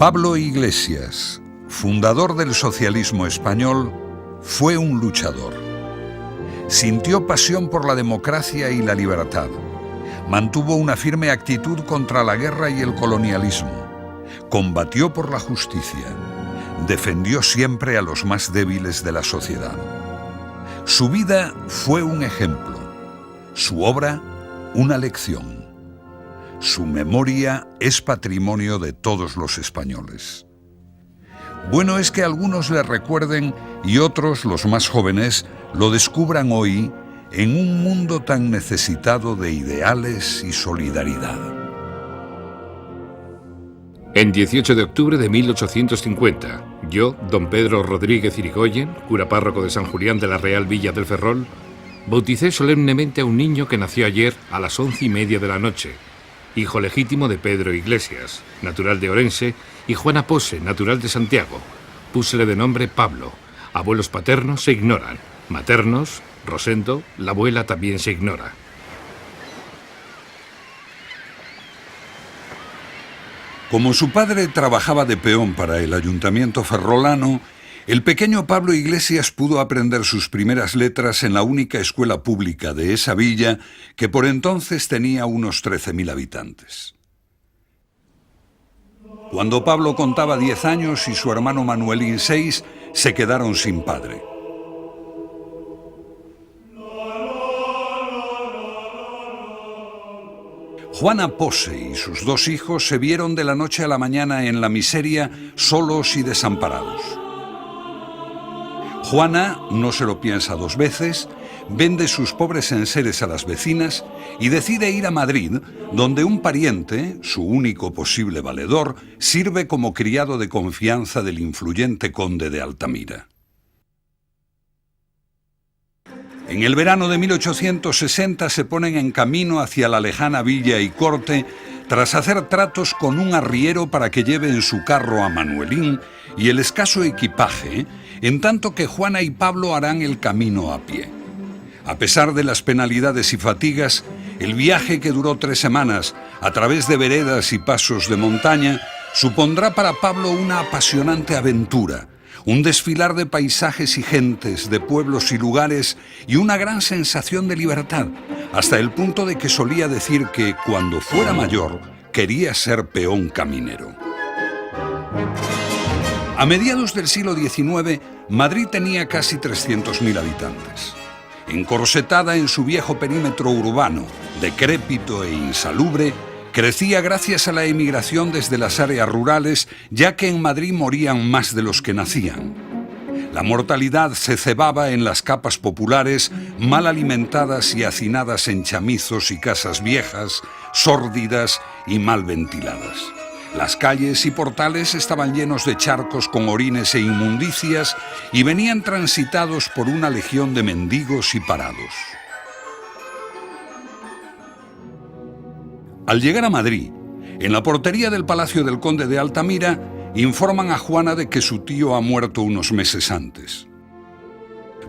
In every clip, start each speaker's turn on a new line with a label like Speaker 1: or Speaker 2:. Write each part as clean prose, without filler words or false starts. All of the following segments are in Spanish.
Speaker 1: Pablo Iglesias, fundador del socialismo español, fue un luchador. Sintió pasión por la democracia y la libertad. Mantuvo una firme actitud contra la guerra y el colonialismo. Combatió por la justicia. Defendió siempre a los más débiles de la sociedad. Su vida fue un ejemplo. Su obra, una lección. Su memoria es patrimonio de todos los españoles. Bueno es que algunos le recuerden y otros, los más jóvenes, lo descubran hoy en un mundo tan necesitado de ideales y solidaridad.
Speaker 2: En 18 de octubre de 1850, yo, don Pedro Rodríguez Irigoyen, cura párroco de San Julián de la Real Villa del Ferrol, bauticé solemnemente a un niño que nació ayer a las 11:30 de la noche, hijo legítimo de Pedro Iglesias, natural de Orense, y Juana Pose, natural de Santiago. Púsele de nombre Pablo. Abuelos paternos se ignoran. Maternos, Rosendo, la abuela también se ignora.
Speaker 1: Como su padre trabajaba de peón para el ayuntamiento ferrolano, el pequeño Pablo Iglesias pudo aprender sus primeras letras en la única escuela pública de esa villa, que por entonces tenía unos 13.000 habitantes. Cuando Pablo contaba 10 años y su hermano Manuelín 6, se quedaron sin padre. Juana Pose y sus 2 hijos se vieron de la noche a la mañana en la miseria, solos y desamparados. Juana no se lo piensa 2 veces, vende sus pobres enseres a las vecinas y decide ir a Madrid, donde un pariente, su único posible valedor, sirve como criado de confianza del influyente conde de Altamira. En el verano de 1860 se ponen en camino hacia la lejana villa y corte, tras hacer tratos con un arriero para que lleve en su carro a Manuelín y el escaso equipaje, en tanto que Juana y Pablo harán el camino a pie. A pesar de las penalidades y fatigas, el viaje, que duró 3 semanas a través de veredas y pasos de montaña, supondrá para Pablo una apasionante aventura, un desfilar de paisajes y gentes, de pueblos y lugares, y una gran sensación de libertad, hasta el punto de que solía decir que, cuando fuera mayor, quería ser peón caminero. A mediados del siglo XIX, Madrid tenía casi 300.000 habitantes. Encorsetada en su viejo perímetro urbano, decrépito e insalubre, crecía gracias a la emigración desde las áreas rurales, ya que en Madrid morían más de los que nacían. La mortalidad se cebaba en las capas populares, mal alimentadas y hacinadas en chamizos y casas viejas, sórdidas y mal ventiladas. Las calles y portales estaban llenos de charcos con orines e inmundicias y venían transitados por una legión de mendigos y parados. Al llegar a Madrid, en la portería del Palacio del Conde de Altamira, informan a Juana de que su tío ha muerto unos meses antes.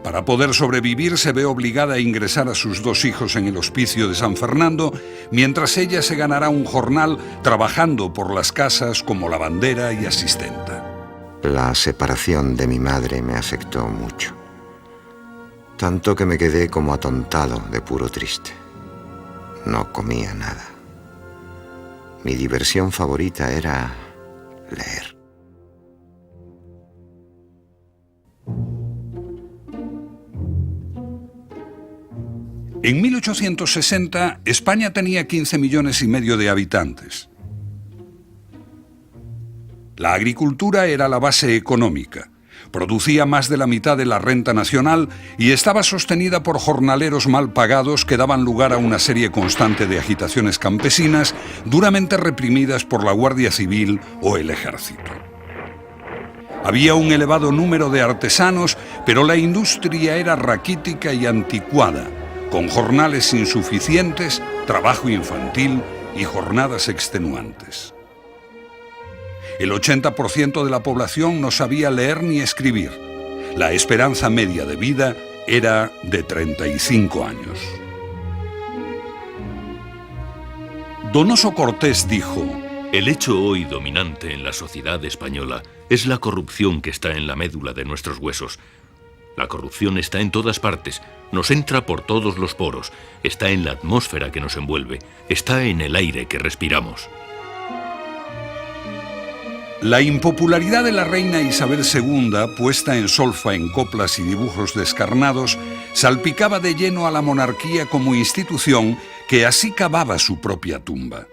Speaker 1: Para poder sobrevivir, se ve obligada a ingresar a sus 2 hijos en el Hospicio de San Fernando, mientras ella se ganará un jornal trabajando por las casas como lavandera y asistenta.
Speaker 3: La separación de mi madre me afectó mucho, tanto que me quedé como atontado de puro triste. No comía nada. Mi diversión favorita era leer.
Speaker 1: En 1860, España tenía 15,5 millones de habitantes. La agricultura era la base económica. Producía más de la mitad de la renta nacional y estaba sostenida por jornaleros mal pagados que daban lugar a una serie constante de agitaciones campesinas duramente reprimidas por la Guardia Civil o el Ejército. Había un elevado número de artesanos, pero la industria era raquítica y anticuada, con jornales insuficientes, trabajo infantil y jornadas extenuantes. El 80% de la población no sabía leer ni escribir. La esperanza media de vida era de 35 años. Donoso Cortés dijo:
Speaker 4: El hecho hoy dominante en la sociedad española es la corrupción que está en la médula de nuestros huesos. La corrupción está en todas partes, nos entra por todos los poros, está en la atmósfera que nos envuelve, está en el aire que respiramos.
Speaker 1: La impopularidad de la reina Isabel II, puesta en solfa en coplas y dibujos descarnados, salpicaba de lleno a la monarquía como institución que así cavaba su propia tumba.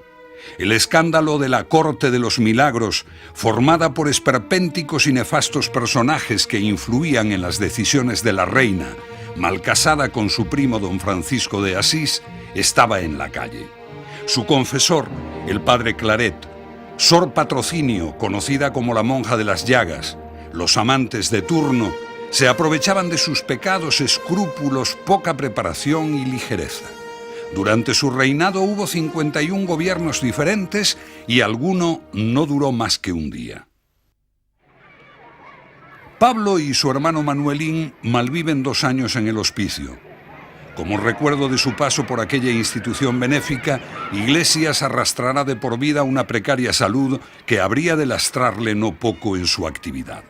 Speaker 1: El escándalo de la Corte de los Milagros, formada por esperpénticos y nefastos personajes que influían en las decisiones de la reina, mal casada con su primo don Francisco de Asís, estaba en la calle. Su confesor, el padre Claret, Sor Patrocinio, conocida como la monja de las llagas, los amantes de turno, se aprovechaban de sus pecados, escrúpulos, poca preparación y ligereza. Durante su reinado hubo 51 gobiernos diferentes y alguno no duró más que un día. Pablo y su hermano Manuelín malviven 2 años en el hospicio. Como recuerdo de su paso por aquella institución benéfica, Iglesias arrastrará de por vida una precaria salud que habría de lastrarle no poco en su actividad.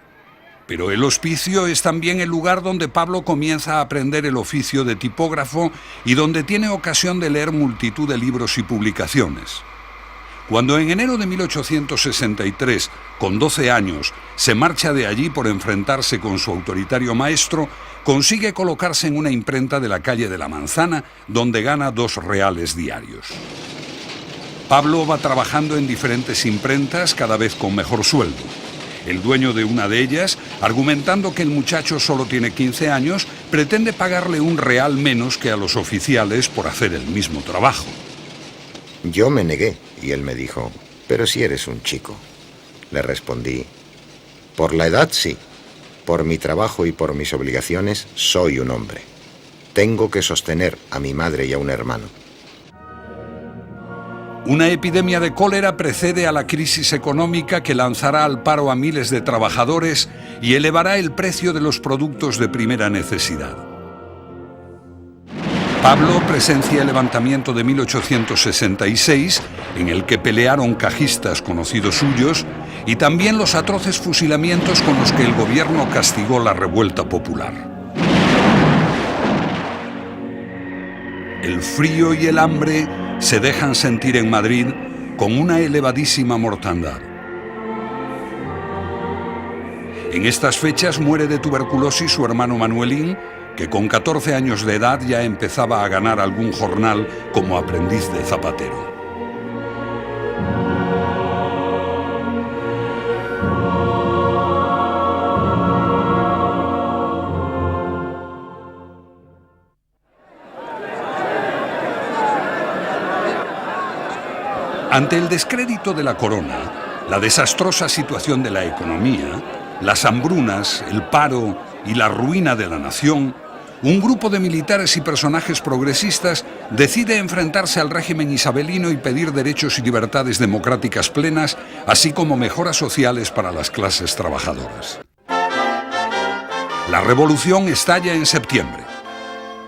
Speaker 1: Pero el hospicio es también el lugar donde Pablo comienza a aprender el oficio de tipógrafo y donde tiene ocasión de leer multitud de libros y publicaciones. Cuando en enero de 1863, con 12 años, se marcha de allí por enfrentarse con su autoritario maestro, consigue colocarse en una imprenta de la calle de la Manzana, donde gana 2 reales diarios. Pablo va trabajando en diferentes imprentas, cada vez con mejor sueldo. El dueño de una de ellas, argumentando que el muchacho solo tiene 15 años, pretende pagarle 1 real menos que a los oficiales por hacer el mismo trabajo.
Speaker 3: Yo me negué y él me dijo, pero si eres un chico. Le respondí, por la edad sí, por mi trabajo y por mis obligaciones soy un hombre. Tengo que sostener a mi madre y a un hermano.
Speaker 1: Una epidemia de cólera precede a la crisis económica que lanzará al paro a miles de trabajadores y elevará el precio de los productos de primera necesidad. Pablo presencia el levantamiento de 1866, en el que pelearon cajistas conocidos suyos, y también los atroces fusilamientos con los que el gobierno castigó la revuelta popular. El frío y el hambre se dejan sentir en Madrid con una elevadísima mortandad. En estas fechas muere de tuberculosis su hermano Manuelín, que con 14 años de edad ya empezaba a ganar algún jornal como aprendiz de zapatero. Ante el descrédito de la corona, la desastrosa situación de la economía, las hambrunas, el paro y la ruina de la nación, un grupo de militares y personajes progresistas decide enfrentarse al régimen isabelino y pedir derechos y libertades democráticas plenas, así como mejoras sociales para las clases trabajadoras. La revolución estalla en septiembre.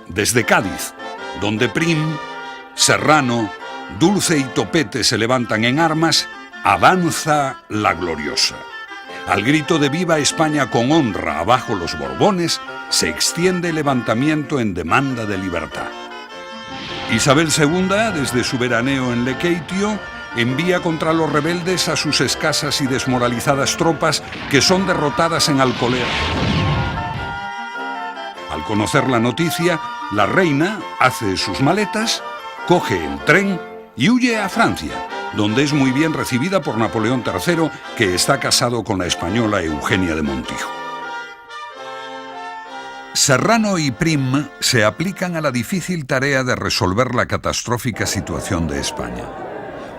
Speaker 1: Desde Cádiz, donde Prim, Serrano, Dulce y Topete se levantan en armas, avanza la gloriosa. Al grito de «Viva España con honra, abajo los Borbones», se extiende el levantamiento en demanda de libertad. Isabel II, desde su veraneo en Lequeitio, envía contra los rebeldes a sus escasas y desmoralizadas tropas, que son derrotadas en Alcolea. Al conocer la noticia, la reina hace sus maletas, coge el tren y huye a Francia, donde es muy bien recibida por Napoleón III, que está casado con la española Eugenia de Montijo. Serrano y Prim se aplican a la difícil tarea de resolver la catastrófica situación de España.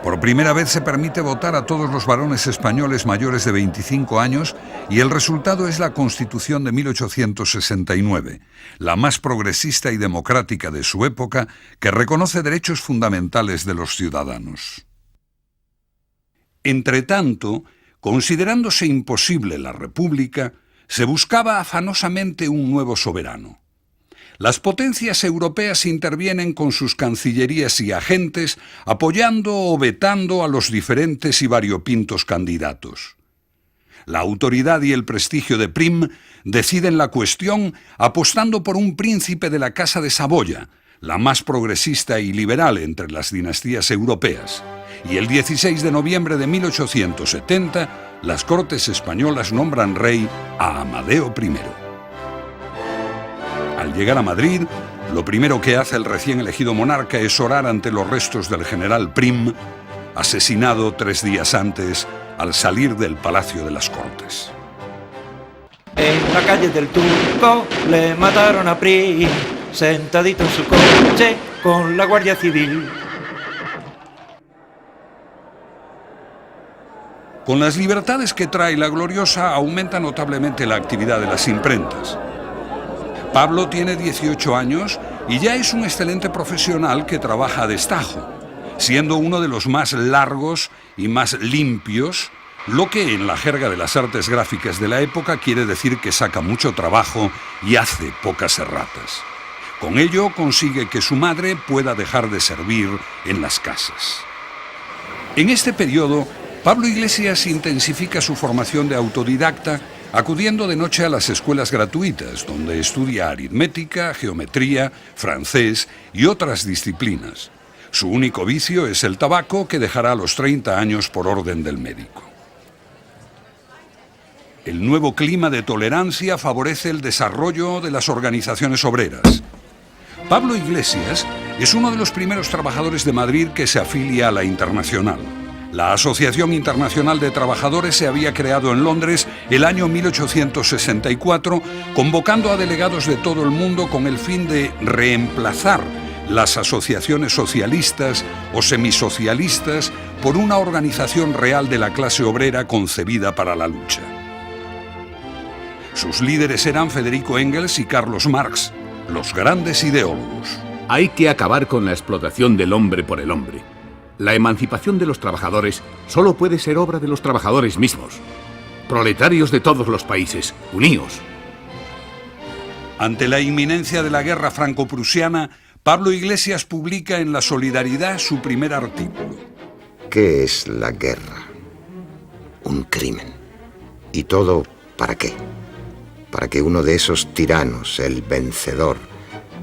Speaker 1: Por primera vez se permite votar a todos los varones españoles mayores de 25 años y el resultado es la Constitución de 1869, la más progresista y democrática de su época, que reconoce derechos fundamentales de los ciudadanos. Entretanto, considerándose imposible la República, se buscaba afanosamente un nuevo soberano. Las potencias europeas intervienen con sus cancillerías y agentes, apoyando o vetando a los diferentes y variopintos candidatos. La autoridad y el prestigio de Prim deciden la cuestión apostando por un príncipe de la Casa de Saboya, la más progresista y liberal entre las dinastías europeas. Y el 16 de noviembre de 1870, las Cortes españolas nombran rey a Amadeo I. Al llegar a Madrid, lo primero que hace el recién elegido monarca es orar ante los restos del general Prim, asesinado 3 días antes al salir del Palacio de las Cortes.
Speaker 5: En la calle del Turco le mataron a Prim, sentadito en su coche con la Guardia Civil.
Speaker 1: Con las libertades que trae la gloriosa, aumenta notablemente la actividad de las imprentas. Pablo tiene 18 años y ya es un excelente profesional que trabaja a destajo, siendo uno de los más largos y más limpios, lo que en la jerga de las artes gráficas de la época quiere decir que saca mucho trabajo y hace pocas erratas. Con ello consigue que su madre pueda dejar de servir en las casas. En este periodo, Pablo Iglesias intensifica su formación de autodidacta, acudiendo de noche a las escuelas gratuitas, donde estudia aritmética, geometría, francés y otras disciplinas. Su único vicio es el tabaco, que dejará a los 30 años por orden del médico. El nuevo clima de tolerancia favorece el desarrollo de las organizaciones obreras. Pablo Iglesias es uno de los primeros trabajadores de Madrid que se afilia a la Internacional. La Asociación Internacional de Trabajadores se había creado en Londres el año 1864, convocando a delegados de todo el mundo con el fin de reemplazar las asociaciones socialistas o semisocialistas por una organización real de la clase obrera concebida para la lucha. Sus líderes eran Federico Engels y Carlos Marx, los grandes ideólogos.
Speaker 6: Hay que acabar con la explotación del hombre por el hombre. La emancipación de los trabajadores solo puede ser obra de los trabajadores mismos. Proletarios de todos los países, uníos.
Speaker 1: Ante la inminencia de la guerra franco-prusiana, Pablo Iglesias publica en La Solidaridad su primer artículo.
Speaker 3: ¿Qué es la guerra? Un crimen. ¿Y todo para qué? Para que uno de esos tiranos, el vencedor,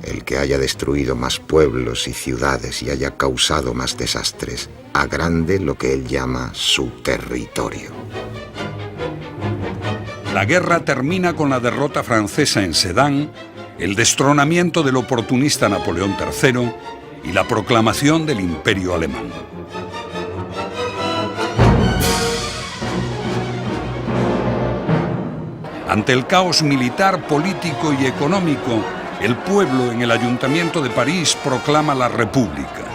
Speaker 3: el que haya destruido más pueblos y ciudades y haya causado más desastres, agrande lo que él llama su territorio.
Speaker 1: La guerra termina con la derrota francesa en Sedan, el destronamiento del oportunista Napoleón III y la proclamación del Imperio alemán. Ante el caos militar, político y económico, el pueblo en el Ayuntamiento de París proclama la República.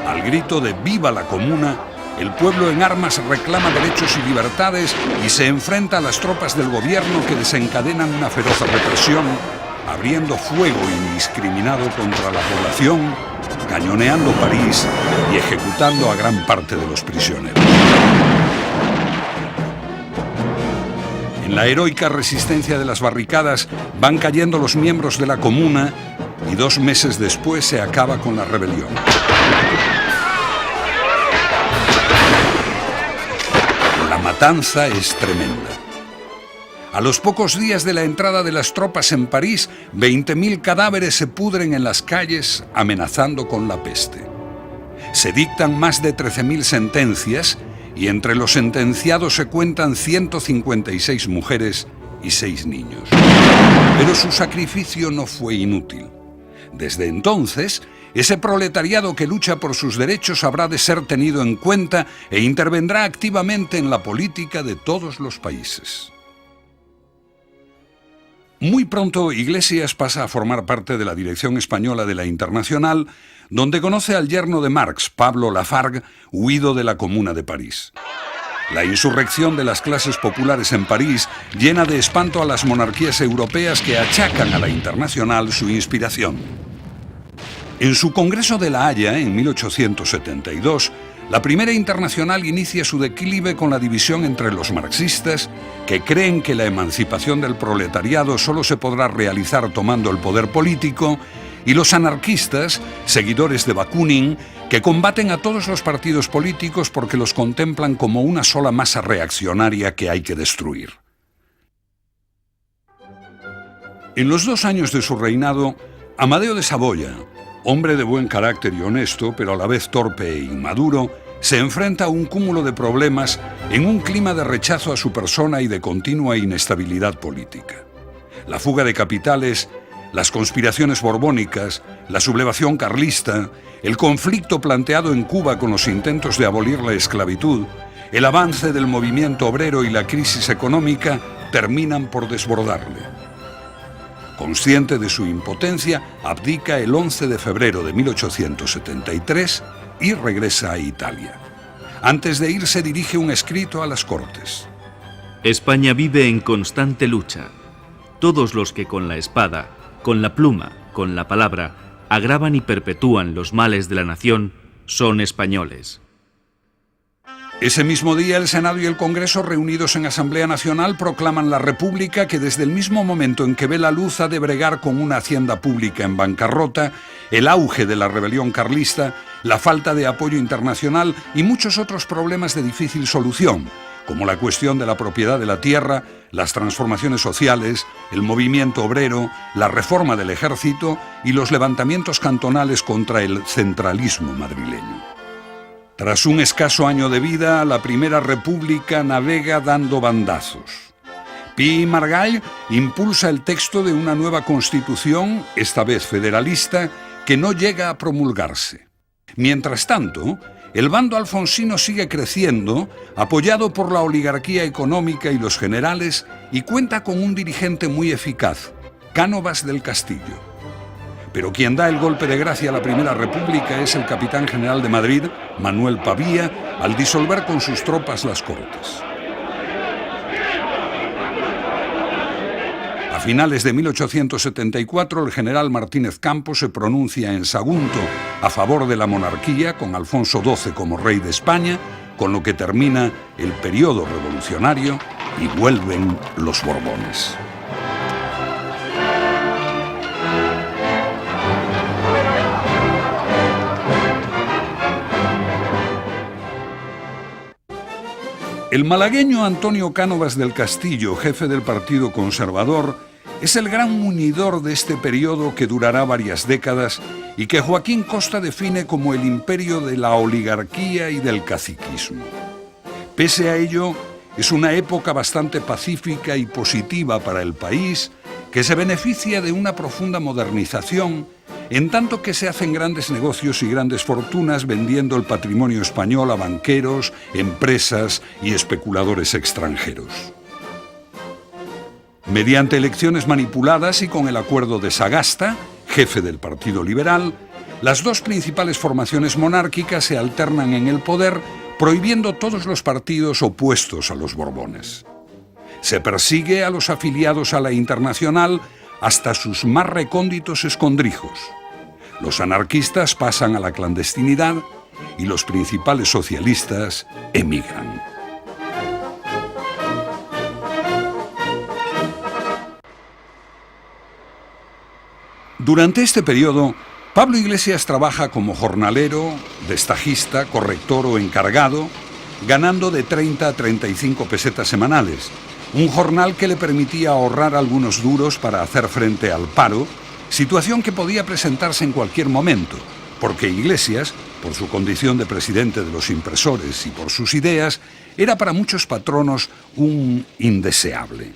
Speaker 1: Al grito de ¡Viva la Comuna!, el pueblo en armas reclama derechos y libertades y se enfrenta a las tropas del gobierno que desencadenan una feroz represión, abriendo fuego indiscriminado contra la población, cañoneando París y ejecutando a gran parte de los prisioneros. En la heroica resistencia de las barricadas van cayendo los miembros de la Comuna y 2 meses después se acaba con la rebelión. La matanza es tremenda. A los pocos días de la entrada de las tropas en París, 20.000 cadáveres se pudren en las calles amenazando con la peste. Se dictan más de 13.000 sentencias y entre los sentenciados se cuentan 156 mujeres y 6 niños. Pero su sacrificio no fue inútil. Desde entonces, ese proletariado que lucha por sus derechos habrá de ser tenido en cuenta e intervendrá activamente en la política de todos los países. Muy pronto, Iglesias pasa a formar parte de la dirección española de la Internacional, donde conoce al yerno de Marx, Pablo Lafargue, huido de la Comuna de París. La insurrección de las clases populares en París llena de espanto a las monarquías europeas que achacan a la Internacional su inspiración. En su Congreso de La Haya, en 1872, La Primera Internacional inicia su declive con la división entre los marxistas, que creen que la emancipación del proletariado solo se podrá realizar tomando el poder político, y los anarquistas, seguidores de Bakunin, que combaten a todos los partidos políticos porque los contemplan como una sola masa reaccionaria que hay que destruir. En los 2 años de su reinado, Amadeo de Saboya, hombre de buen carácter y honesto, pero a la vez torpe e inmaduro, se enfrenta a un cúmulo de problemas en un clima de rechazo a su persona y de continua inestabilidad política. La fuga de capitales, las conspiraciones borbónicas, la sublevación carlista, el conflicto planteado en Cuba con los intentos de abolir la esclavitud, el avance del movimiento obrero y la crisis económica terminan por desbordarle. Consciente de su impotencia, abdica el 11 de febrero de 1873 y regresa a Italia. Antes de irse dirige un escrito a las Cortes.
Speaker 7: España vive en constante lucha. Todos los que con la espada, con la pluma, con la palabra, agravan y perpetúan los males de la nación, son españoles.
Speaker 1: Ese mismo día, el Senado y el Congreso, reunidos en Asamblea Nacional, proclaman la República, que desde el mismo momento en que ve la luz ha de bregar con una hacienda pública en bancarrota, el auge de la rebelión carlista, la falta de apoyo internacional y muchos otros problemas de difícil solución, como la cuestión de la propiedad de la tierra, las transformaciones sociales, el movimiento obrero, la reforma del ejército y los levantamientos cantonales contra el centralismo madrileño. Tras un escaso año de vida, la Primera República navega dando bandazos. Pi y Margall impulsa el texto de una nueva constitución, esta vez federalista, que no llega a promulgarse. Mientras tanto, el bando alfonsino sigue creciendo, apoyado por la oligarquía económica y los generales, y cuenta con un dirigente muy eficaz, Cánovas del Castillo. Pero quien da el golpe de gracia a la Primera República es el capitán general de Madrid, Manuel Pavía, al disolver con sus tropas las Cortes. A finales de 1874, el general Martínez Campos se pronuncia en Sagunto a favor de la monarquía, con Alfonso XII como rey de España, con lo que termina el periodo revolucionario y vuelven los Borbones. El malagueño Antonio Cánovas del Castillo, jefe del Partido Conservador, es el gran unidor de este periodo que durará varias décadas y que Joaquín Costa define como el imperio de la oligarquía y del caciquismo. Pese a ello, es una época bastante pacífica y positiva para el país, que se beneficia de una profunda modernización, en tanto que se hacen grandes negocios y grandes fortunas vendiendo el patrimonio español a banqueros, empresas y especuladores extranjeros. Mediante elecciones manipuladas y con el acuerdo de Sagasta, jefe del Partido Liberal, las dos principales formaciones monárquicas se alternan en el poder, prohibiendo todos los partidos opuestos a los Borbones. Se persigue a los afiliados a la Internacional hasta sus más recónditos escondrijos. Los anarquistas pasan a la clandestinidad y los principales socialistas emigran. Durante este periodo, Pablo Iglesias trabaja como jornalero, destajista, corrector o encargado, ganando de 30 a 35 pesetas semanales, un jornal que le permitía ahorrar algunos duros para hacer frente al paro, situación que podía presentarse en cualquier momento, porque Iglesias, por su condición de presidente de los impresores y por sus ideas, era para muchos patronos un indeseable.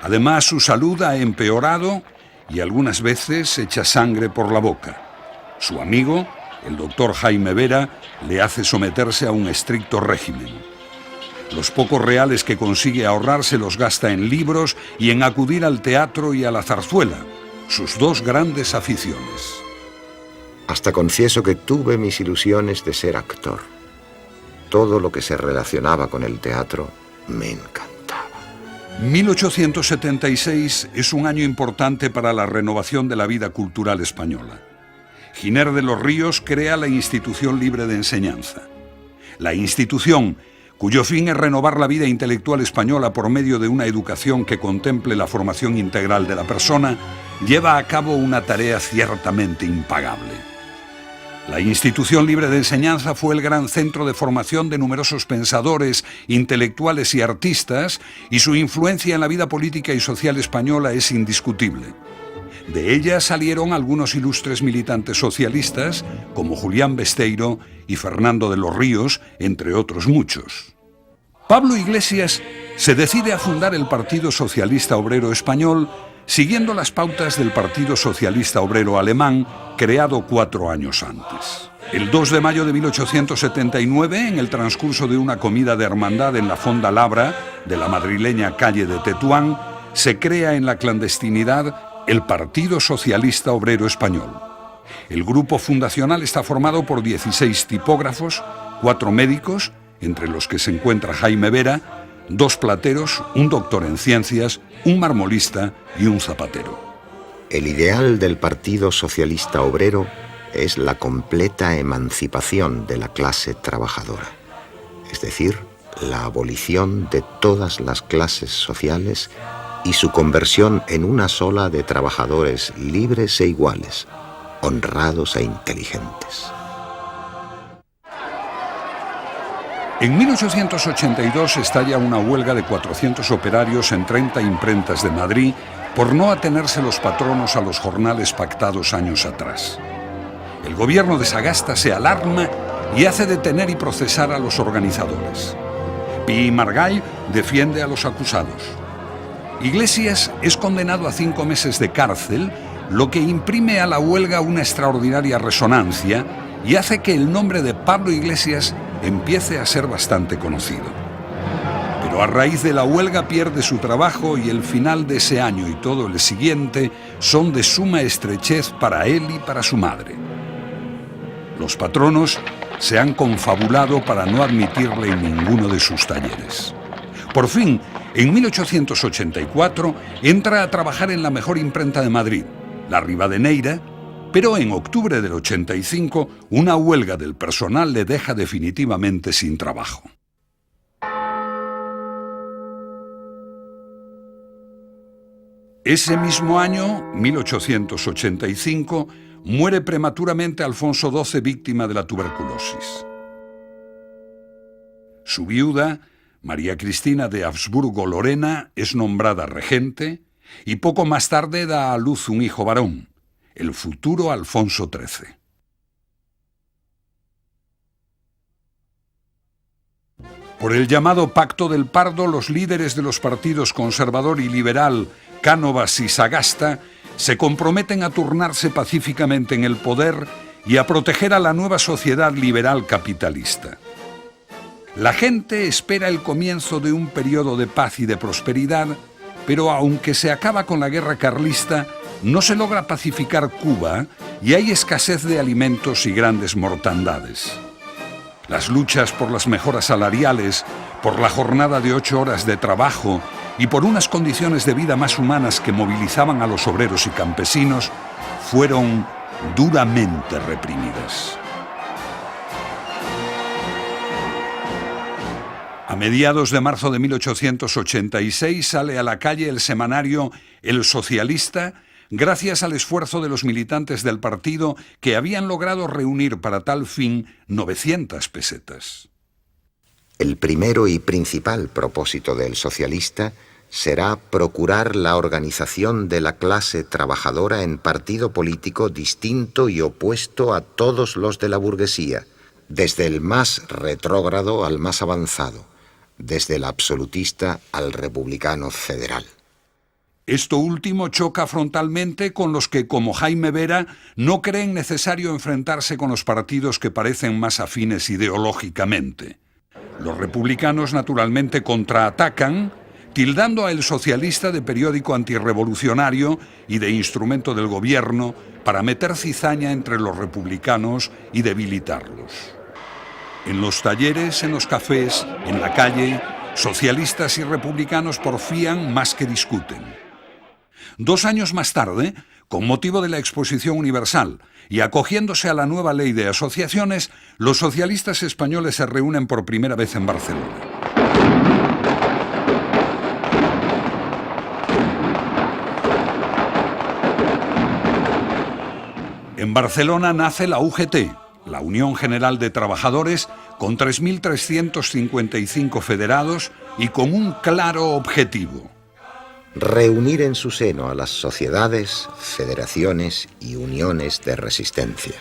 Speaker 1: Además, su salud ha empeorado y algunas veces echa sangre por la boca. Su amigo, el doctor Jaime Vera, le hace someterse a un estricto régimen. Los pocos reales que consigue ahorrar se los gasta en libros y en acudir al teatro y a la zarzuela, sus dos grandes aficiones.
Speaker 3: Hasta confieso que tuve mis ilusiones de ser actor. Todo lo que se relacionaba con el teatro me encantaba.
Speaker 1: 1876 es un año importante para la renovación de la vida cultural española. Giner de los Ríos crea la Institución Libre de Enseñanza. La institución, cuyo fin es renovar la vida intelectual española por medio de una educación que contemple la formación integral de la persona, lleva a cabo una tarea ciertamente impagable. La Institución Libre de Enseñanza fue el gran centro de formación de numerosos pensadores, intelectuales y artistas, y su influencia en la vida política y social española es indiscutible. De ella salieron algunos ilustres militantes socialistas, como Julián Besteiro y Fernando de los Ríos, entre otros muchos. Pablo Iglesias se decide a fundar el Partido Socialista Obrero Español, siguiendo las pautas del Partido Socialista Obrero Alemán, creado 4 años antes. El 2 de mayo de 1879, en el transcurso de una comida de hermandad en la Fonda Labra de la madrileña calle de Tetuán, se crea en la clandestinidad el Partido Socialista Obrero Español. El grupo fundacional está formado por 16 tipógrafos, 4 médicos, entre los que se encuentra Jaime Vera, 2 plateros, un doctor en ciencias, un marmolista y un zapatero.
Speaker 3: El ideal del Partido Socialista Obrero es la completa emancipación de la clase trabajadora, es decir, la abolición de todas las clases sociales y su conversión en una sola de trabajadores libres e iguales, honrados e inteligentes.
Speaker 1: En 1882 estalla una huelga de 400 operarios en 30 imprentas de Madrid por no atenerse los patronos a los jornales pactados años atrás. El gobierno de Sagasta se alarma y hace detener y procesar a los organizadores. Pi y Margall defiende a los acusados. Iglesias es condenado a 5 meses de cárcel, lo que imprime a la huelga una extraordinaria resonancia y hace que el nombre de Pablo Iglesias empiece a ser bastante conocido. Pero a raíz de la huelga pierde su trabajo y el final de ese año y todo el siguiente son de suma estrechez para él y para su madre. Los patronos se han confabulado para no admitirle en ninguno de sus talleres. Por fin, en 1884, entra a trabajar en la mejor imprenta de Madrid, La Rivadeneira, pero en octubre del 85, una huelga del personal le deja definitivamente sin trabajo. Ese mismo año, 1885, muere prematuramente Alfonso XII víctima de la tuberculosis. Su viuda, María Cristina de Habsburgo-Lorena, es nombrada regente y poco más tarde da a luz un hijo varón, el futuro Alfonso XIII. Por el llamado Pacto del Pardo, los líderes de los partidos conservador y liberal, Cánovas y Sagasta, se comprometen a turnarse pacíficamente en el poder y a proteger a la nueva sociedad liberal capitalista. La gente espera el comienzo de un periodo de paz y de prosperidad, pero aunque se acaba con la guerra carlista, no se logra pacificar Cuba y hay escasez de alimentos y grandes mortandades. Las luchas por las mejoras salariales, por la jornada de 8 horas de trabajo y por unas condiciones de vida más humanas que movilizaban a los obreros y campesinos fueron duramente reprimidas. A mediados de marzo de 1886 sale a la calle el semanario El Socialista, gracias al esfuerzo de los militantes del partido que habían logrado reunir para tal fin 900 pesetas.
Speaker 3: El primero y principal propósito del socialista será procurar la organización de la clase trabajadora en partido político distinto y opuesto a todos los de la burguesía, desde el más retrógrado al más avanzado, desde el absolutista al republicano federal.
Speaker 1: Esto último choca frontalmente con los que, como Jaime Vera, no creen necesario enfrentarse con los partidos que parecen más afines ideológicamente. Los republicanos naturalmente contraatacan, tildando a El Socialista de periódico antirrevolucionario y de instrumento del gobierno para meter cizaña entre los republicanos y debilitarlos. En los talleres, en los cafés, en la calle, socialistas y republicanos porfían más que discuten. 2 años más tarde, Con motivo de la Exposición Universal y acogiéndose a la nueva ley de asociaciones, los socialistas españoles se reúnen por primera vez en Barcelona. En Barcelona nace la UGT, la Unión General de Trabajadores, con 3.355 federados y con un claro objetivo:
Speaker 3: reunir en su seno a las sociedades, federaciones y uniones de resistencia,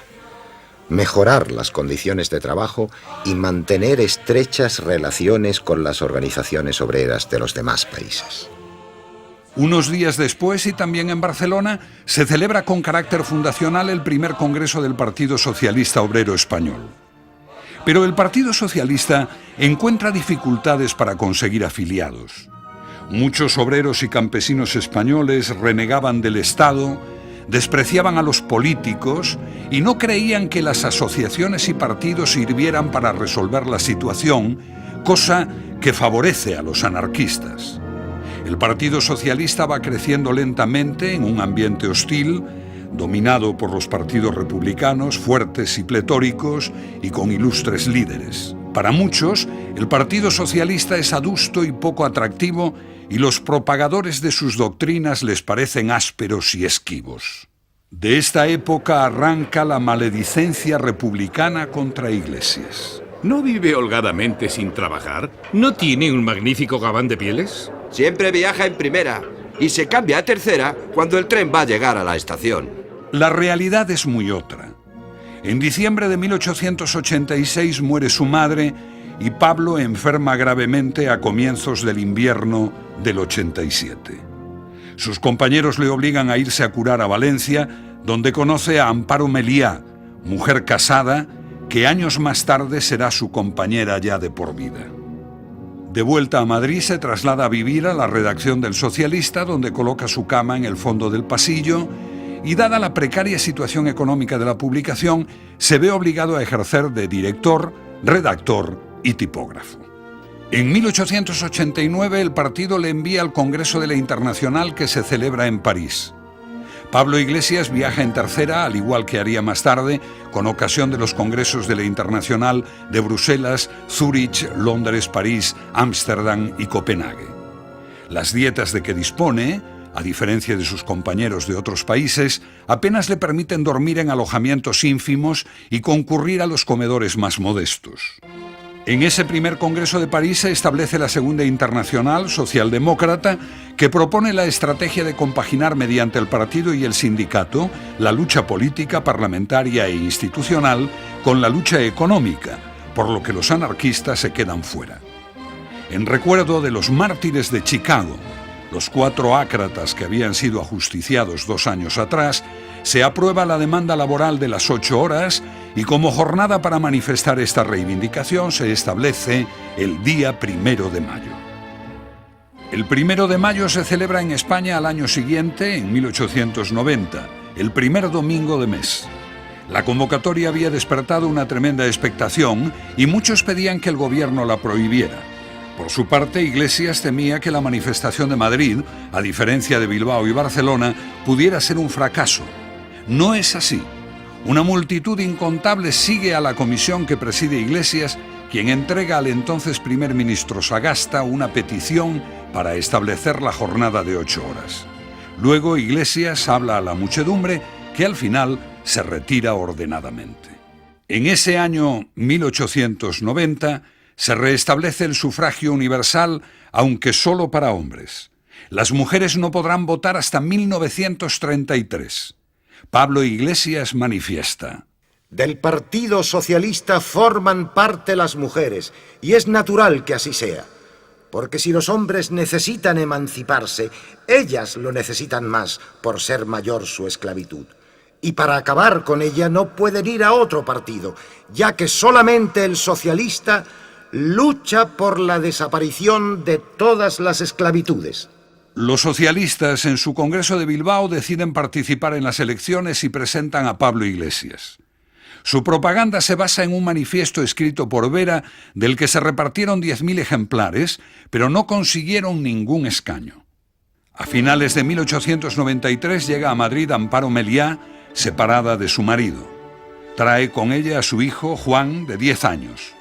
Speaker 3: mejorar las condiciones de trabajo y mantener estrechas relaciones con las organizaciones obreras de los demás países.
Speaker 1: Unos días después, y también en Barcelona, se celebra con carácter fundacional el primer congreso del Partido Socialista Obrero Español. Pero el Partido Socialista encuentra dificultades para conseguir afiliados. Muchos obreros y campesinos españoles renegaban del Estado, despreciaban a los políticos y no creían que las asociaciones y partidos sirvieran para resolver la situación, cosa que favorece a los anarquistas. El Partido Socialista va creciendo lentamente en un ambiente hostil, dominado por los partidos republicanos, fuertes y pletóricos y con ilustres líderes. Para muchos, el Partido Socialista es adusto y poco atractivo, y los propagadores de sus doctrinas les parecen ásperos y esquivos. De esta época arranca la maledicencia republicana contra Iglesias.
Speaker 6: ¿No vive holgadamente sin trabajar?
Speaker 2: ¿No tiene un magnífico gabán de pieles?
Speaker 8: Siempre viaja en primera y se cambia a tercera cuando el tren va a llegar a la estación.
Speaker 1: La realidad es muy otra. En diciembre de 1886 muere su madre y Pablo enferma gravemente a comienzos del invierno del 87. Sus compañeros le obligan a irse a curar a Valencia, donde conoce a Amparo Meliá, mujer casada, que años más tarde será su compañera ya de por vida. De vuelta a Madrid, se traslada a vivir a la redacción del Socialista, donde coloca su cama en el fondo del pasillo y, dada la precaria situación económica de la publicación, se ve obligado a ejercer de director, redactor y tipógrafo. En 1889 el partido le envía al Congreso de la Internacional, que se celebra en París. Pablo Iglesias viaja en tercera, al igual que haría más tarde, con ocasión de los congresos de la Internacional de Bruselas, Zúrich, Londres, París, Ámsterdam y Copenhague. Las dietas de que dispone, a diferencia de sus compañeros de otros países, apenas le permiten dormir en alojamientos ínfimos y concurrir a los comedores más modestos. En ese primer Congreso de París se establece la Segunda Internacional Socialdemócrata, que propone la estrategia de compaginar mediante el partido y el sindicato la lucha política, parlamentaria e institucional con la lucha económica, por lo que los anarquistas se quedan fuera. En recuerdo de los mártires de Chicago, los 4 ácratas que habían sido ajusticiados 2 años atrás, se aprueba la demanda laboral de las 8 horas y como jornada para manifestar esta reivindicación se establece el día 1 de mayo. El 1 de mayo se celebra en España al año siguiente, en 1890, el primer domingo de mes. La convocatoria había despertado una tremenda expectación y muchos pedían que el gobierno la prohibiera. Por su parte, Iglesias temía que la manifestación de Madrid, a diferencia de Bilbao y Barcelona, pudiera ser un fracaso. No es así. Una multitud incontable sigue a la comisión que preside Iglesias, quien entrega al entonces primer ministro Sagasta una petición para establecer la jornada de 8 horas. Luego Iglesias habla a la muchedumbre, que al final se retira ordenadamente. En ese año 1890 se restablece el sufragio universal, aunque solo para hombres. Las mujeres no podrán votar hasta 1933. Pablo Iglesias manifiesta:
Speaker 9: del Partido Socialista forman parte las mujeres, y es natural que así sea. Porque si los hombres necesitan emanciparse, ellas lo necesitan más por ser mayor su esclavitud. Y para acabar con ella no pueden ir a otro partido, ya que solamente el socialista lucha por la desaparición de todas las esclavitudes.
Speaker 1: Los socialistas en su Congreso de Bilbao deciden participar en las elecciones y presentan a Pablo Iglesias. Su propaganda se basa en un manifiesto escrito por Vera, del que se repartieron 10.000 ejemplares, pero no consiguieron ningún escaño. A finales de 1893 llega a Madrid Amparo Meliá, separada de su marido. Trae con ella a su hijo Juan, de 10 años.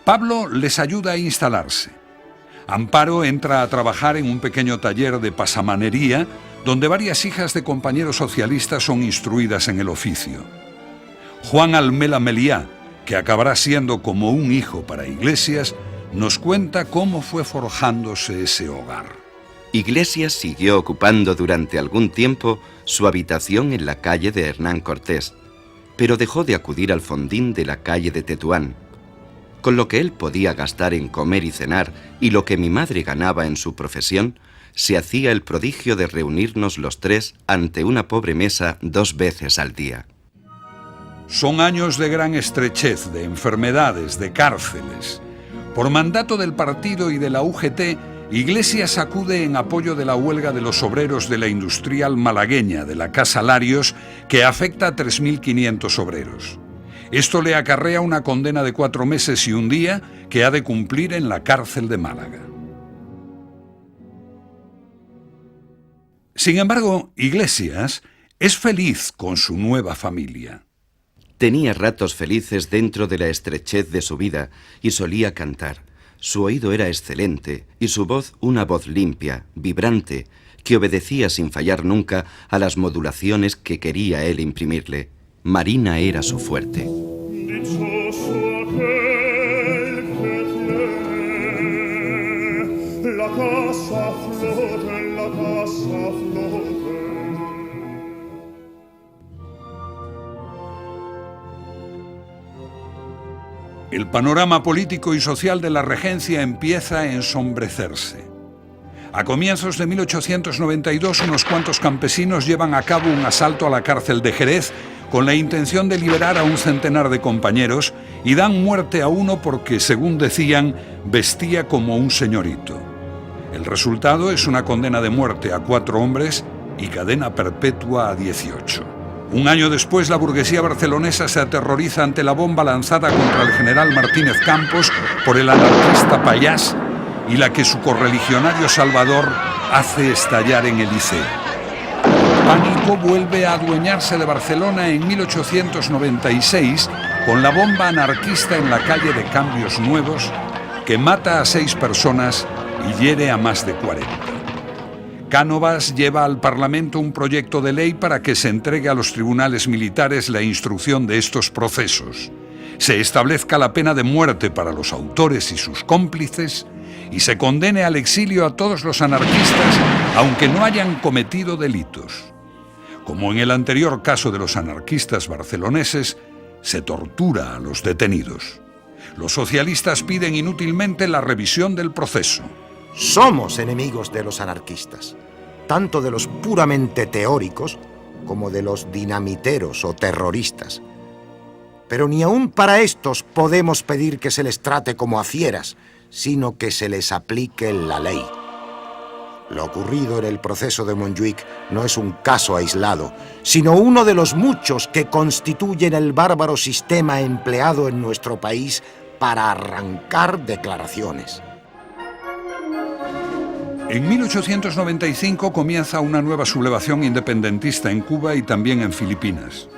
Speaker 1: Pablo les ayuda a instalarse. Amparo entra a trabajar en un pequeño taller de pasamanería, donde varias hijas de compañeros socialistas son instruidas en el oficio. Juan Almela Meliá, que acabará siendo como un hijo para Iglesias, nos cuenta cómo fue forjándose ese hogar.
Speaker 10: Iglesias siguió ocupando durante algún tiempo su habitación en la calle de Hernán Cortés, pero dejó de acudir al fondín de la calle de Tetuán. Con lo que él podía gastar en comer y cenar y lo que mi madre ganaba en su profesión, se hacía el prodigio de reunirnos los tres ante una pobre mesa 2 veces al día.
Speaker 1: Son años de gran estrechez, de enfermedades, de cárceles. Por mandato del partido y de la UGT, Iglesias acude en apoyo de la huelga de los obreros de la industrial malagueña de la Casa Larios, que afecta a 3.500 obreros. Esto le acarrea una condena de 4 meses y 1 día que ha de cumplir en la cárcel de Málaga. Sin embargo, Iglesias es feliz con su nueva familia.
Speaker 10: Tenía ratos felices dentro de la estrechez de su vida y solía cantar. Su oído era excelente y su voz una voz limpia, vibrante, que obedecía sin fallar nunca a las modulaciones que quería él imprimirle. Marina era su fuerte.
Speaker 11: La casa flote, la casa flote.
Speaker 1: El panorama político y social de la regencia empieza a ensombrecerse. A comienzos de 1892, unos cuantos campesinos llevan a cabo un asalto a la cárcel de Jerez con la intención de liberar a un centenar de compañeros y dan muerte a uno porque, según decían, vestía como un señorito. El resultado es una condena de muerte a 4 hombres y cadena perpetua a 18. Un año después, la burguesía barcelonesa se aterroriza ante la bomba lanzada contra el general Martínez Campos por el anarquista Payás y la que su correligionario Salvador hace estallar en el Liceo. Pánico vuelve a adueñarse de Barcelona en 1896 con la bomba anarquista en la calle de Cambios Nuevos, que mata a 6 personas y hiere a más de 40. Cánovas lleva al Parlamento un proyecto de ley para que se entregue a los tribunales militares la instrucción de estos procesos, se establezca la pena de muerte para los autores y sus cómplices y se condene al exilio a todos los anarquistas, aunque no hayan cometido delitos. Como en el anterior caso de los anarquistas barceloneses, se tortura a los detenidos. Los socialistas piden inútilmente la revisión del proceso.
Speaker 9: Somos enemigos de los anarquistas, tanto de los puramente teóricos como de los dinamiteros o terroristas. Pero ni aun para estos podemos pedir que se les trate como a fieras, sino que se les aplique la ley. Lo ocurrido en el proceso de Montjuic no es un caso aislado, sino uno de los muchos que constituyen el bárbaro sistema empleado en nuestro país para arrancar declaraciones.
Speaker 1: En 1895 comienza una nueva sublevación independentista en Cuba y también en Filipinas.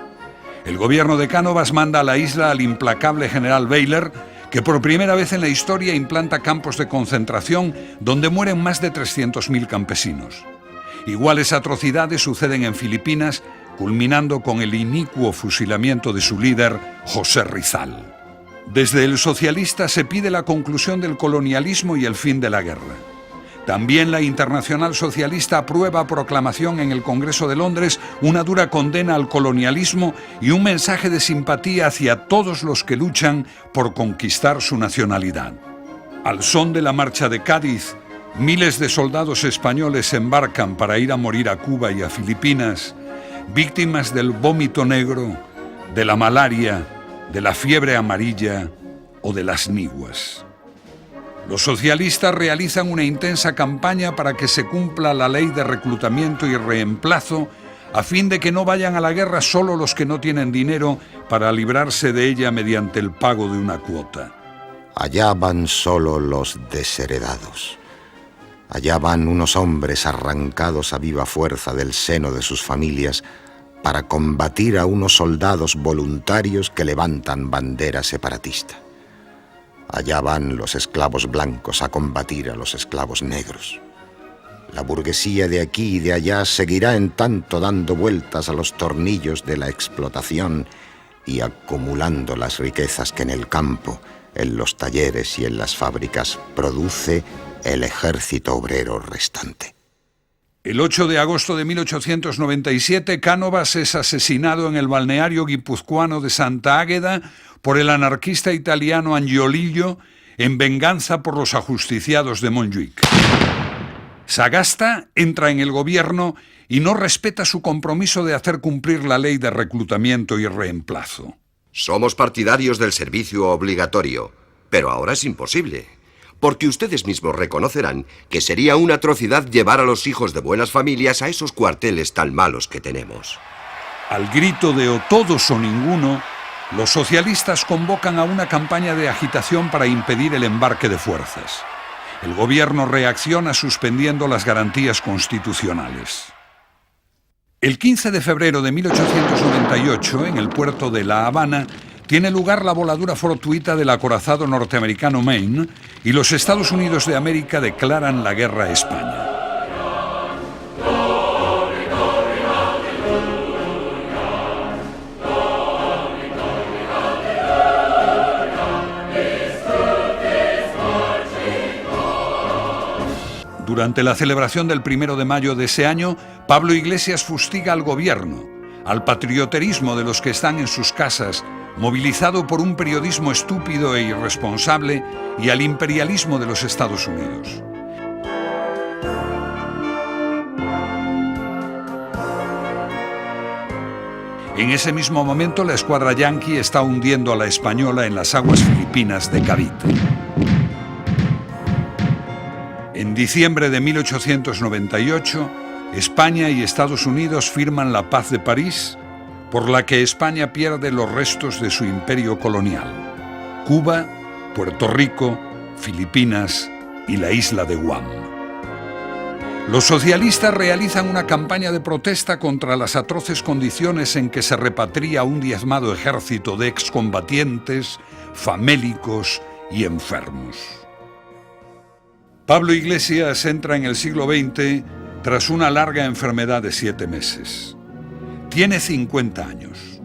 Speaker 1: El gobierno de Cánovas manda a la isla al implacable general Baylor, que por primera vez en la historia implanta campos de concentración donde mueren más de 300.000 campesinos. Iguales atrocidades suceden en Filipinas, culminando con el inicuo fusilamiento de su líder, José Rizal. Desde el socialista se pide la conclusión del colonialismo y el fin de la guerra. También la Internacional Socialista aprueba proclamación en el Congreso de Londres una dura condena al colonialismo y un mensaje de simpatía hacia todos los que luchan por conquistar su nacionalidad. Al son de la Marcha de Cádiz, miles de soldados españoles se embarcan para ir a morir a Cuba y a Filipinas, víctimas del vómito negro, de la malaria, de la fiebre amarilla o de las niguas. Los socialistas realizan una intensa campaña para que se cumpla la ley de reclutamiento y reemplazo, a fin de que no vayan a la guerra solo los que no tienen dinero para librarse de ella mediante el pago de una cuota.
Speaker 9: Allá van solo los desheredados.
Speaker 3: Allá van unos hombres arrancados a viva fuerza del seno de sus familias para combatir a unos soldados voluntarios que levantan bandera separatista. Allá van los esclavos blancos a combatir a los esclavos negros. La burguesía de aquí y de allá seguirá en tanto dando vueltas a los tornillos de la explotación y acumulando las riquezas que en el campo, en los talleres y en las fábricas produce el ejército obrero restante.
Speaker 1: El 8 de agosto de 1897, Cánovas es asesinado en el balneario guipuzcoano de Santa Águeda por el anarquista italiano Angiolillo en venganza por los ajusticiados de Montjuic. Sagasta entra en el gobierno y no respeta su compromiso de hacer cumplir la ley de reclutamiento y reemplazo.
Speaker 8: Somos partidarios del servicio obligatorio, pero ahora es imposible, porque ustedes mismos reconocerán que sería una atrocidad llevar a los hijos de buenas familias a esos cuarteles tan malos que tenemos.
Speaker 1: Al grito de o todos o ninguno, los socialistas convocan a una campaña de agitación para impedir el embarque de fuerzas. El gobierno reacciona suspendiendo las garantías constitucionales. El 15 de febrero de 1898, en el puerto de La Habana, tiene lugar la voladura fortuita del acorazado norteamericano Maine y los Estados Unidos de América declaran la guerra a España. Durante la celebración del 1 de mayo de ese año, Pablo Iglesias fustiga al gobierno, al patrioterismo de los que están en sus casas, movilizado por un periodismo estúpido e irresponsable, y al imperialismo de los Estados Unidos. En ese mismo momento, la escuadra yanqui está hundiendo a la española en las aguas filipinas de Cavite. En diciembre de 1898, España y Estados Unidos firman la Paz de París, por la que España pierde los restos de su imperio colonial: Cuba, Puerto Rico, Filipinas y la isla de Guam. Los socialistas realizan una campaña de protesta contra las atroces condiciones en que se repatria un diezmado ejército de excombatientes, famélicos y enfermos. Pablo Iglesias entra en el siglo XX tras una larga enfermedad de 7 meses. Tiene 50 años.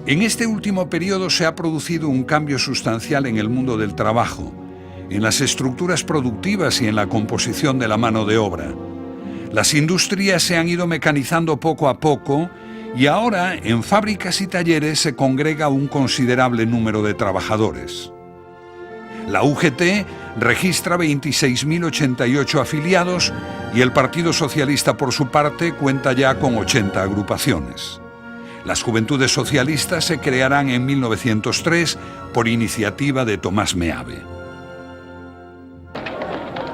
Speaker 1: En este último periodo se ha producido un cambio sustancial en el mundo del trabajo, en las estructuras productivas y en la composición de la mano de obra. Las industrias se han ido mecanizando poco a poco y ahora en fábricas y talleres se congrega un considerable número de trabajadores. La UGT registra 26.088 afiliados y el Partido Socialista, por su parte, cuenta ya con 80 agrupaciones. Las Juventudes Socialistas se crearán en 1903 por iniciativa de Tomás Meave.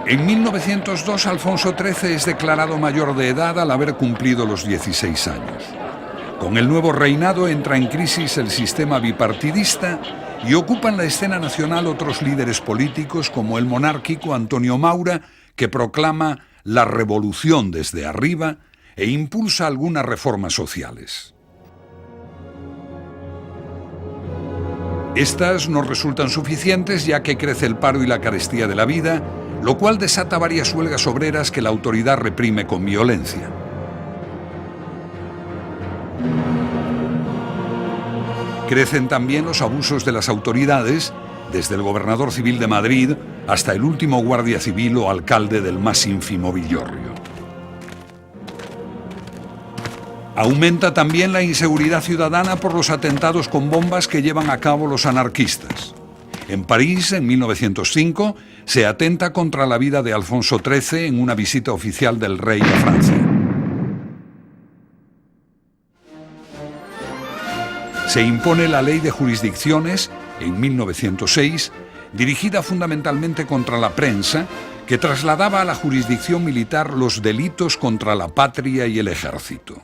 Speaker 1: En 1902, Alfonso XIII es declarado mayor de edad al haber cumplido los 16 años. Con el nuevo reinado entra en crisis el sistema bipartidista y ocupan la escena nacional otros líderes políticos como el monárquico Antonio Maura, que proclama la revolución desde arriba e impulsa algunas reformas sociales. Estas no resultan suficientes ya que crece el paro y la carestía de la vida, lo cual desata varias huelgas obreras que la autoridad reprime con violencia. Crecen también los abusos de las autoridades, desde el gobernador civil de Madrid hasta el último guardia civil o alcalde del más ínfimo villorrio. Aumenta también la inseguridad ciudadana por los atentados con bombas que llevan a cabo los anarquistas. En París, en 1905, se atenta contra la vida de Alfonso XIII en una visita oficial del rey a Francia. Se impone la Ley de Jurisdicciones, en 1906, dirigida fundamentalmente contra la prensa, que trasladaba a la jurisdicción militar los delitos contra la patria y el ejército.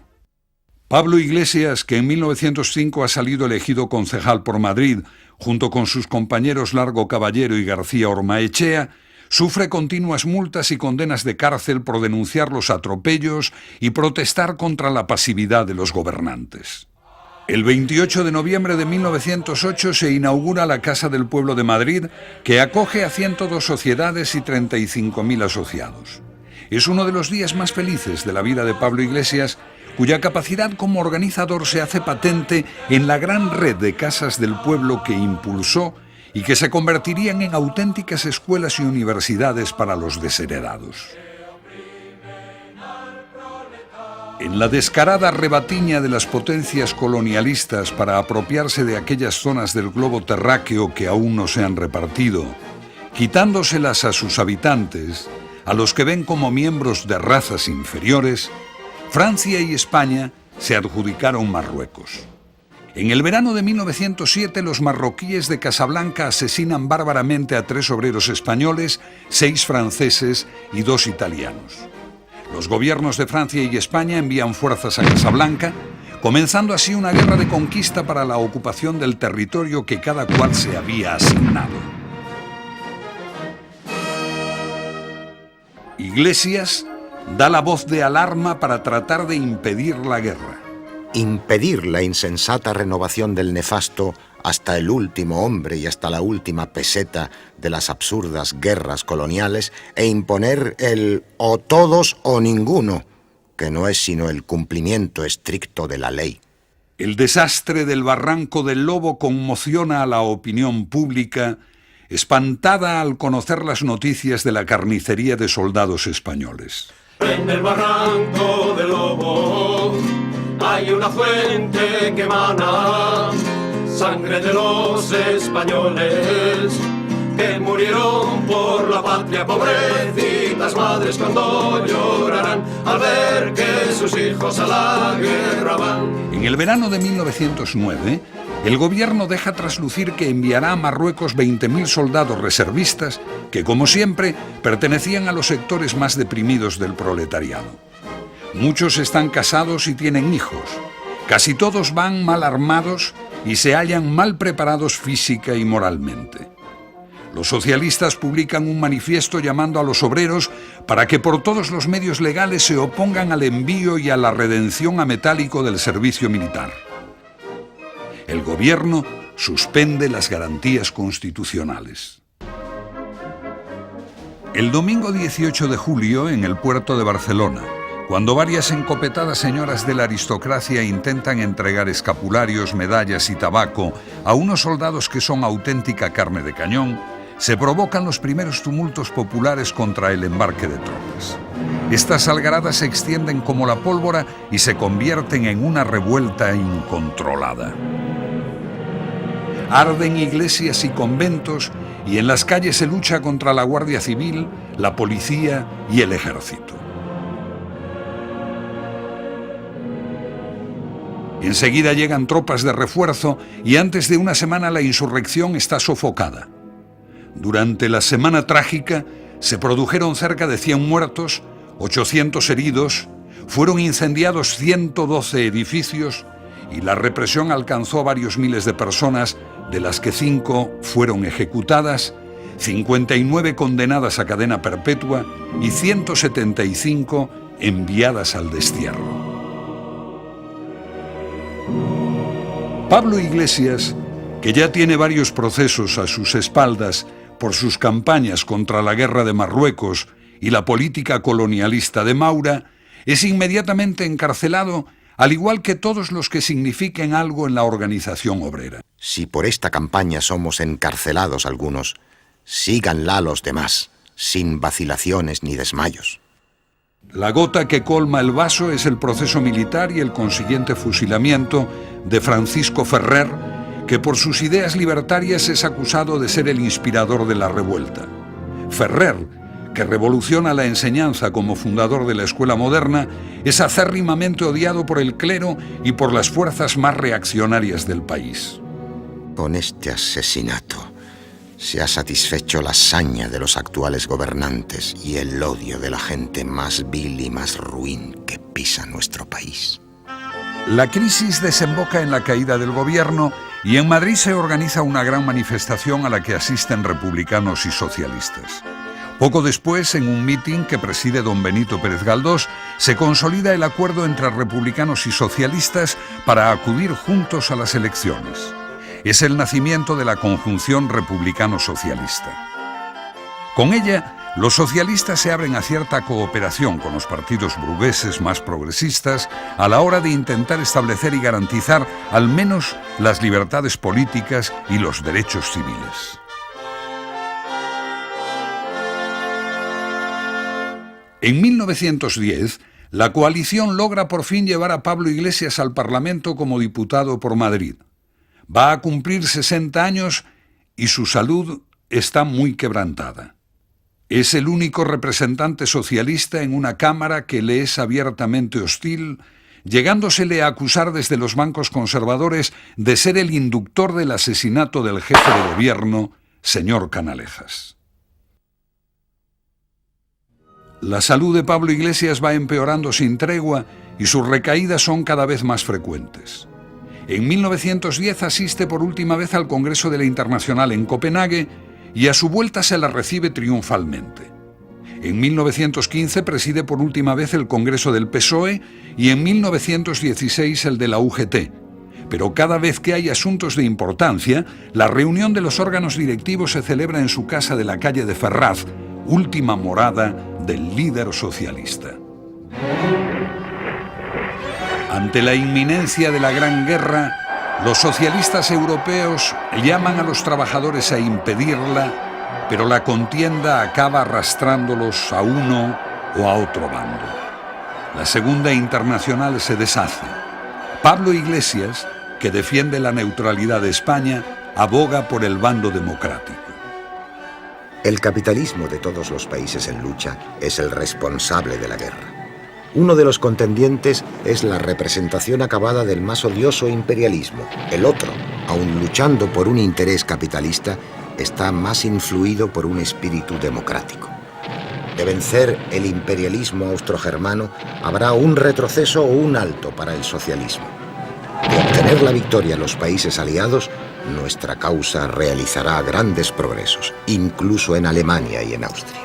Speaker 1: Pablo Iglesias, que en 1905 ha salido elegido concejal por Madrid, junto con sus compañeros Largo Caballero y García Ormaechea, Sufre continuas multas y condenas de cárcel por denunciar los atropellos y protestar contra la pasividad de los gobernantes. El 28 de noviembre de 1908 se inaugura la Casa del Pueblo de Madrid, que acoge a 102 sociedades y 35.000 asociados. Es uno de los días más felices de la vida de Pablo Iglesias, cuya capacidad como organizador se hace patente en la gran red de casas del pueblo que impulsó y que se convertirían en auténticas escuelas y universidades para los desheredados. En la descarada rebatiña de las potencias colonialistas para apropiarse de aquellas zonas del globo terráqueo que aún no se han repartido, quitándoselas a sus habitantes, a los que ven como miembros de razas inferiores, Francia y España se adjudicaron Marruecos. En el verano de 1907, los marroquíes de Casablanca asesinan bárbaramente a 3 obreros españoles, 6 franceses y 2 italianos. Los gobiernos de Francia y España envían fuerzas a Casablanca, comenzando así una guerra de conquista para la ocupación del territorio que cada cual se había asignado. Iglesias da la voz de alarma para tratar de impedir la guerra.
Speaker 9: Impedir la insensata renovación del nefasto hasta el último hombre y hasta la última peseta de las absurdas guerras coloniales e imponer el o todos o ninguno, que no es sino el cumplimiento estricto de la ley.
Speaker 1: El desastre del Barranco del Lobo conmociona a la opinión pública, espantada al conocer las noticias de la carnicería de soldados españoles.
Speaker 11: En el Barranco del Lobo hay una fuente que emana sangre de los españoles que murieron por la patria. Pobrecitas madres cuando llorarán al ver que sus hijos a la guerra van.
Speaker 1: En el verano de 1909, el gobierno deja traslucir que enviará a Marruecos 20.000 soldados reservistas que, como siempre, pertenecían a los sectores más deprimidos del proletariado. Muchos están casados y tienen hijos. Casi todos van mal armados y se hallan mal preparados física y moralmente. Los socialistas publican un manifiesto llamando a los obreros para que por todos los medios legales se opongan al envío y a la redención a metálico del servicio militar. El gobierno suspende las garantías constitucionales. El domingo 18 de julio, en el puerto de Barcelona, cuando varias encopetadas señoras de la aristocracia intentan entregar escapularios, medallas y tabaco a unos soldados que son auténtica carne de cañón, se provocan los primeros tumultos populares contra el embarque de tropas. Estas algaradas se extienden como la pólvora y se convierten en una revuelta incontrolada. Arden iglesias y conventos y en las calles se lucha contra la Guardia Civil, la policía y el ejército. Enseguida llegan tropas de refuerzo y antes de una semana la insurrección está sofocada. Durante la semana trágica se produjeron cerca de 100 muertos, 800 heridos, fueron incendiados 112 edificios y la represión alcanzó a varios miles de personas, de las que 5 fueron ejecutadas, 59 condenadas a cadena perpetua y 175 enviadas al destierro. Pablo Iglesias, que ya tiene varios procesos a sus espaldas por sus campañas contra la guerra de Marruecos y la política colonialista de Maura, es inmediatamente encarcelado, al igual que todos los que signifiquen algo en la organización obrera.
Speaker 9: Si por esta campaña somos encarcelados algunos, síganla los demás, sin vacilaciones ni desmayos.
Speaker 1: La gota que colma el vaso es el proceso militar y el consiguiente fusilamiento de Francisco Ferrer, que por sus ideas libertarias es acusado de ser el inspirador de la revuelta. Ferrer, que revoluciona la enseñanza como fundador de la escuela moderna, es acérrimamente odiado por el clero y por las fuerzas más reaccionarias del país.
Speaker 9: Con este asesinato se ha satisfecho la saña de los actuales gobernantes y el odio de la gente más vil y más ruin que pisa nuestro país.
Speaker 1: La crisis desemboca en la caída del gobierno y en Madrid se organiza una gran manifestación a la que asisten republicanos y socialistas. Poco después, en un mitin que preside don Benito Pérez Galdós, se consolida el acuerdo entre republicanos y socialistas para acudir juntos a las elecciones. Es el nacimiento de la conjunción republicano-socialista. Con ella, los socialistas se abren a cierta cooperación con los partidos burgueses más progresistas a la hora de intentar establecer y garantizar al menos las libertades políticas y los derechos civiles. En 1910, la coalición logra por fin llevar a Pablo Iglesias al Parlamento como diputado por Madrid. Va a cumplir 60 años y su salud está muy quebrantada. Es el único representante socialista en una Cámara que le es abiertamente hostil, llegándosele a acusar desde los bancos conservadores de ser el inductor del asesinato del jefe de gobierno, señor Canalejas. La salud de Pablo Iglesias va empeorando sin tregua y sus recaídas son cada vez más frecuentes. En 1910 asiste por última vez al Congreso de la Internacional en Copenhague y a su vuelta se la recibe triunfalmente. En 1915 preside por última vez el Congreso del PSOE y en 1916 el de la UGT. Pero cada vez que hay asuntos de importancia, la reunión de los órganos directivos se celebra en su casa de la calle de Ferraz, última morada del líder socialista. Ante la inminencia de la Gran Guerra, los socialistas europeos llaman a los trabajadores a impedirla, pero la contienda acaba arrastrándolos a uno o a otro bando. La Segunda Internacional se deshace. Pablo Iglesias, que defiende la neutralidad de España, aboga por el bando democrático.
Speaker 9: El capitalismo de todos los países en lucha es el responsable de la guerra. Uno de los contendientes es la representación acabada del más odioso imperialismo. El otro, aun luchando por un interés capitalista, está más influido por un espíritu democrático. De vencer el imperialismo austrogermano, habrá un retroceso o un alto para el socialismo. De obtener la victoria en los países aliados, nuestra causa realizará grandes progresos, incluso en Alemania y en Austria.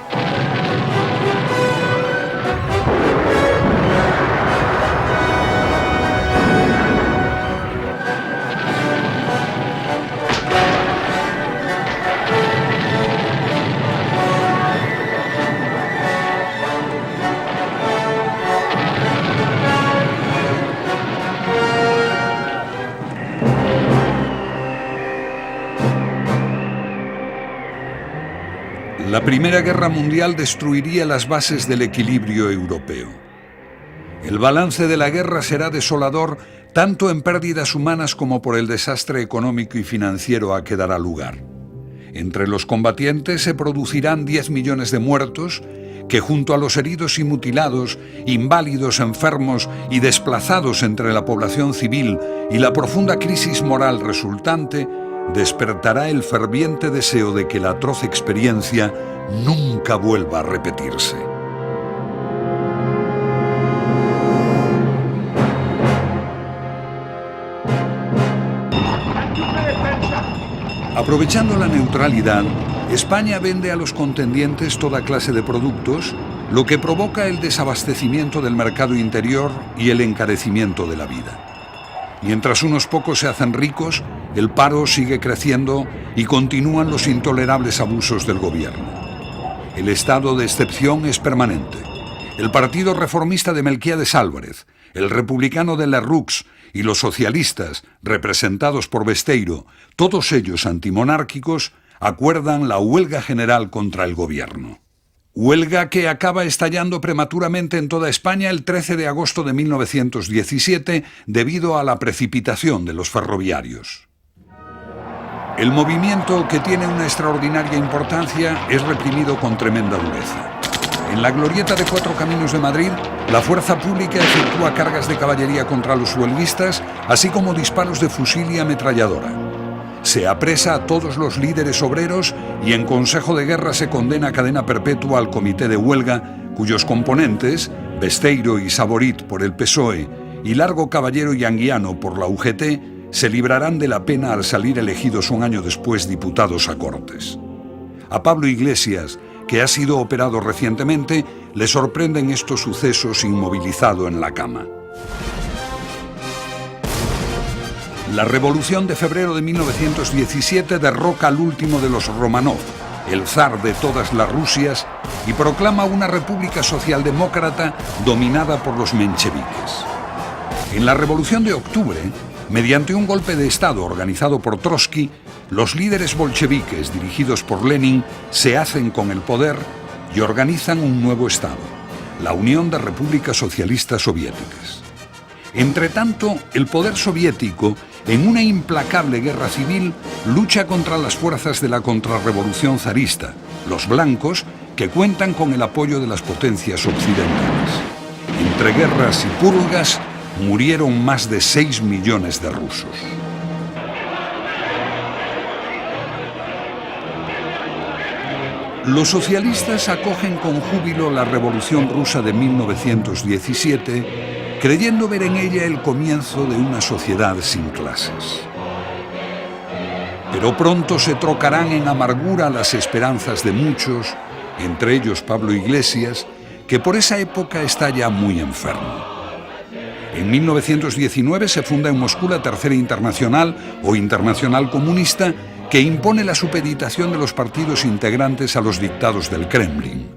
Speaker 1: La Primera Guerra Mundial destruiría las bases del equilibrio europeo. El balance de la guerra será desolador tanto en pérdidas humanas como por el desastre económico y financiero a que dará lugar. Entre los combatientes se producirán 10 millones de muertos que, junto a los heridos y mutilados, inválidos, enfermos y desplazados entre la población civil y la profunda crisis moral resultante, despertará el ferviente deseo de que la atroz experiencia nunca vuelva a repetirse. Aprovechando la neutralidad, España vende a los contendientes toda clase de productos, lo que provoca el desabastecimiento del mercado interior y el encarecimiento de la vida. Mientras unos pocos se hacen ricos, el paro sigue creciendo y continúan los intolerables abusos del gobierno. El estado de excepción es permanente. El Partido Reformista de Melquiades Álvarez, el republicano de Lerroux y los socialistas, representados por Besteiro, todos ellos antimonárquicos, acuerdan la huelga general contra el gobierno. Huelga que acaba estallando prematuramente en toda España el 13 de agosto de 1917 debido a la precipitación de los ferroviarios. El movimiento, que tiene una extraordinaria importancia, es reprimido con tremenda dureza. En la glorieta de Cuatro Caminos de Madrid, la fuerza pública efectúa cargas de caballería contra los huelguistas, así como disparos de fusil y ametralladora. Se apresa a todos los líderes obreros y en consejo de guerra se condena a cadena perpetua al comité de huelga, cuyos componentes, Besteiro y Saborit por el PSOE y Largo Caballero y Anguiano por la UGT, se librarán de la pena al salir elegidos un año después diputados a Cortes. A Pablo Iglesias, que ha sido operado recientemente, le sorprenden estos sucesos inmovilizado en la cama. La Revolución de febrero de 1917 derroca al último de los Románov, el zar de todas las Rusias, y proclama una república socialdemócrata dominada por los mencheviques. En la Revolución de octubre, mediante un golpe de Estado organizado por Trotsky, los líderes bolcheviques dirigidos por Lenin se hacen con el poder y organizan un nuevo Estado, la Unión de Repúblicas Socialistas Soviéticas. Entretanto, el poder soviético, en una implacable guerra civil, lucha contra las fuerzas de la contrarrevolución zarista, los blancos, que cuentan con el apoyo de las potencias occidentales. Entre guerras y purgas, murieron más de 6 millones de rusos. Los socialistas acogen con júbilo la Revolución Rusa de 1917, creyendo ver en ella el comienzo de una sociedad sin clases. Pero pronto se trocarán en amargura las esperanzas de muchos, entre ellos Pablo Iglesias, que por esa época está ya muy enfermo. En 1919 se funda en Moscú la Tercera Internacional o Internacional Comunista, que impone la supeditación de los partidos integrantes a los dictados del Kremlin.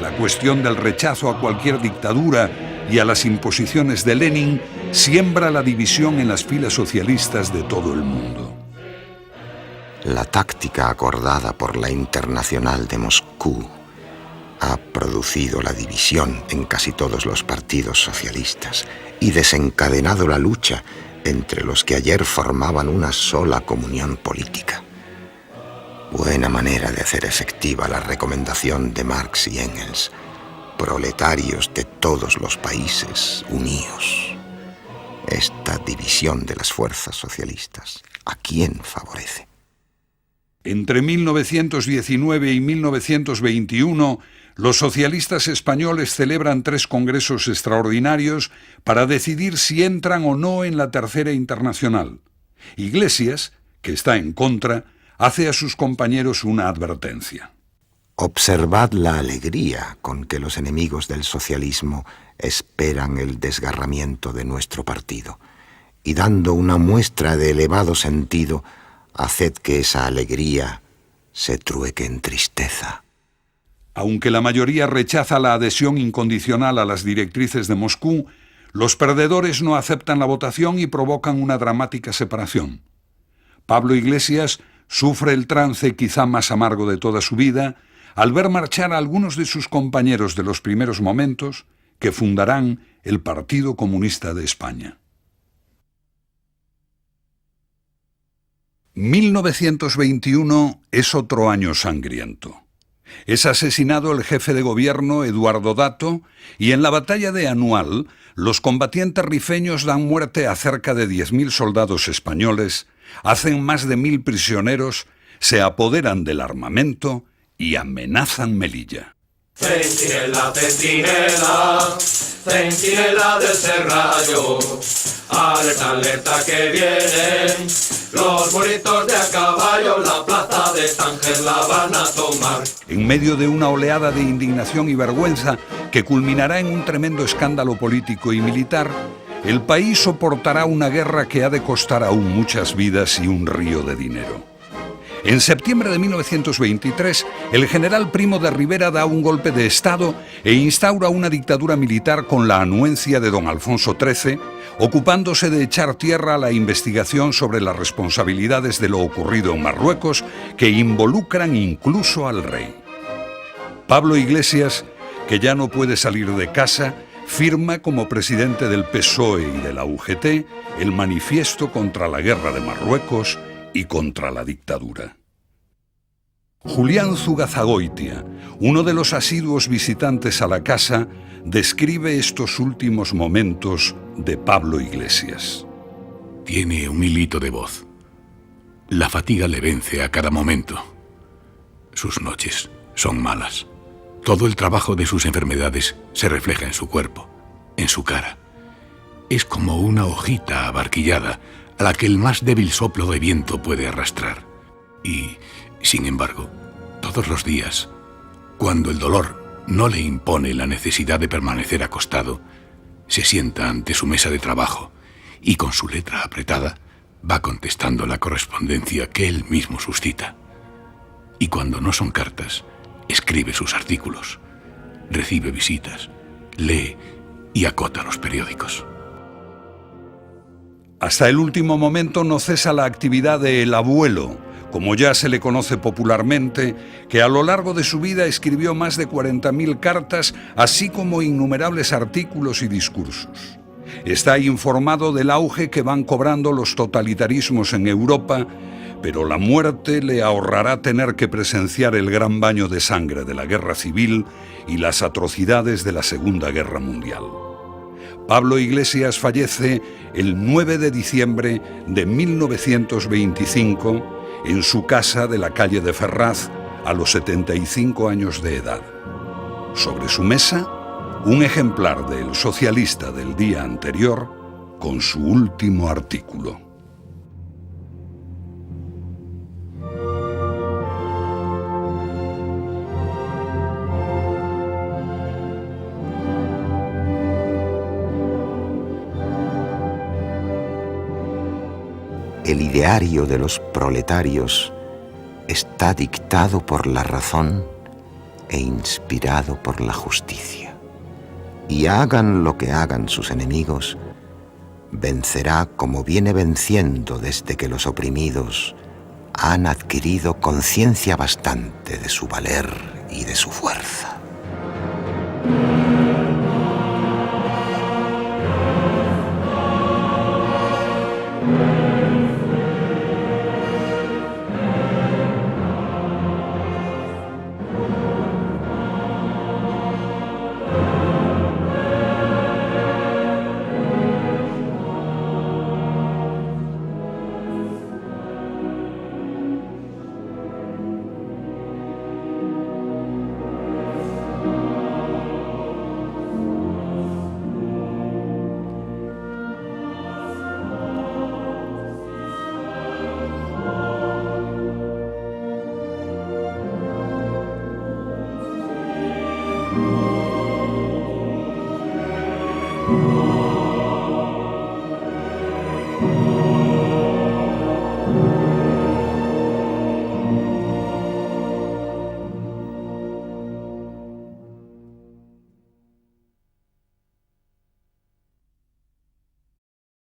Speaker 1: La cuestión del rechazo a cualquier dictadura y a las imposiciones de Lenin siembra la división en las filas socialistas de todo el mundo.
Speaker 3: La táctica acordada por la Internacional de Moscú ha producido la división en casi todos los partidos socialistas y desencadenado la lucha entre los que ayer formaban una sola comunión política. Buena manera de hacer efectiva la recomendación de Marx y Engels: proletarios de todos los países, uníos. Esta división de las fuerzas socialistas, ¿a quién favorece?
Speaker 1: Entre 1919 y 1921, los socialistas españoles celebran 3 congresos extraordinarios para decidir si entran o no en la Tercera Internacional. Iglesias, que está en contra, hace a sus compañeros una advertencia.
Speaker 3: Observad la alegría con que los enemigos del socialismo esperan el desgarramiento de nuestro partido, y dando una muestra de elevado sentido, haced que esa alegría se trueque en tristeza.
Speaker 1: Aunque la mayoría rechaza la adhesión incondicional a las directrices de Moscú, los perdedores no aceptan la votación y provocan una dramática separación. Pablo Iglesias sufre el trance quizá más amargo de toda su vida al ver marchar a algunos de sus compañeros de los primeros momentos que fundarán el Partido Comunista de España. 1921 es otro año sangriento. Es asesinado el jefe de gobierno Eduardo Dato y en la batalla de Anual los combatientes rifeños dan muerte a cerca de 10.000 soldados españoles, hacen más de 1.000 prisioneros, se apoderan del armamento y amenazan Melilla.
Speaker 11: Centinela, centinela, centinela del serrallo, alerta, alerta que vienen los burritos de a caballo, la plaza de Tánger la van a tomar.
Speaker 1: En medio de una oleada de indignación y vergüenza que culminará en un tremendo escándalo político y militar, el país soportará una guerra que ha de costar aún muchas vidas y un río de dinero. En septiembre de 1923, el general Primo de Rivera da un golpe de Estado e instaura una dictadura militar con la anuencia de don Alfonso XIII, ocupándose de echar tierra a la investigación sobre las responsabilidades de lo ocurrido en Marruecos, que involucran incluso al rey. Pablo Iglesias, que ya no puede salir de casa, firma como presidente del PSOE y de la UGT el manifiesto contra la guerra de Marruecos y contra la dictadura. Julián Zugazagoitia, uno de los asiduos visitantes a la casa, describe estos últimos momentos de Pablo Iglesias.
Speaker 6: Tiene un hilito de voz. La fatiga le vence a cada momento. Sus noches son malas. Todo el trabajo de sus enfermedades se refleja en su cuerpo, en su cara. Es como una hojita abarquillada a la que el más débil soplo de viento puede arrastrar. Y, sin embargo, todos los días Cuando el dolor no le impone la necesidad de permanecer acostado, se sienta ante su mesa de trabajo y con su letra apretada va contestando la correspondencia que él mismo suscita. Y cuando no son cartas, escribe sus artículos, recibe visitas, lee y acota los periódicos.
Speaker 1: Hasta el último momento no cesa la actividad de El Abuelo, como ya se le conoce popularmente, que a lo largo de su vida escribió más de 40.000 cartas, así como innumerables artículos y discursos. Está informado del auge que van cobrando los totalitarismos en Europa, pero la muerte le ahorrará tener que presenciar el gran baño de sangre de la Guerra Civil y las atrocidades de la Segunda Guerra Mundial. Pablo Iglesias fallece el 9 de diciembre de 1925 en su casa de la calle de Ferraz a los 75 años de edad. Sobre su mesa, un ejemplar de El Socialista del día anterior con su último artículo.
Speaker 3: El ideario de los proletarios está dictado por la razón e inspirado por la justicia. Y hagan lo que hagan sus enemigos, vencerá como viene venciendo desde que los oprimidos han adquirido conciencia bastante de su valer y de su fuerza.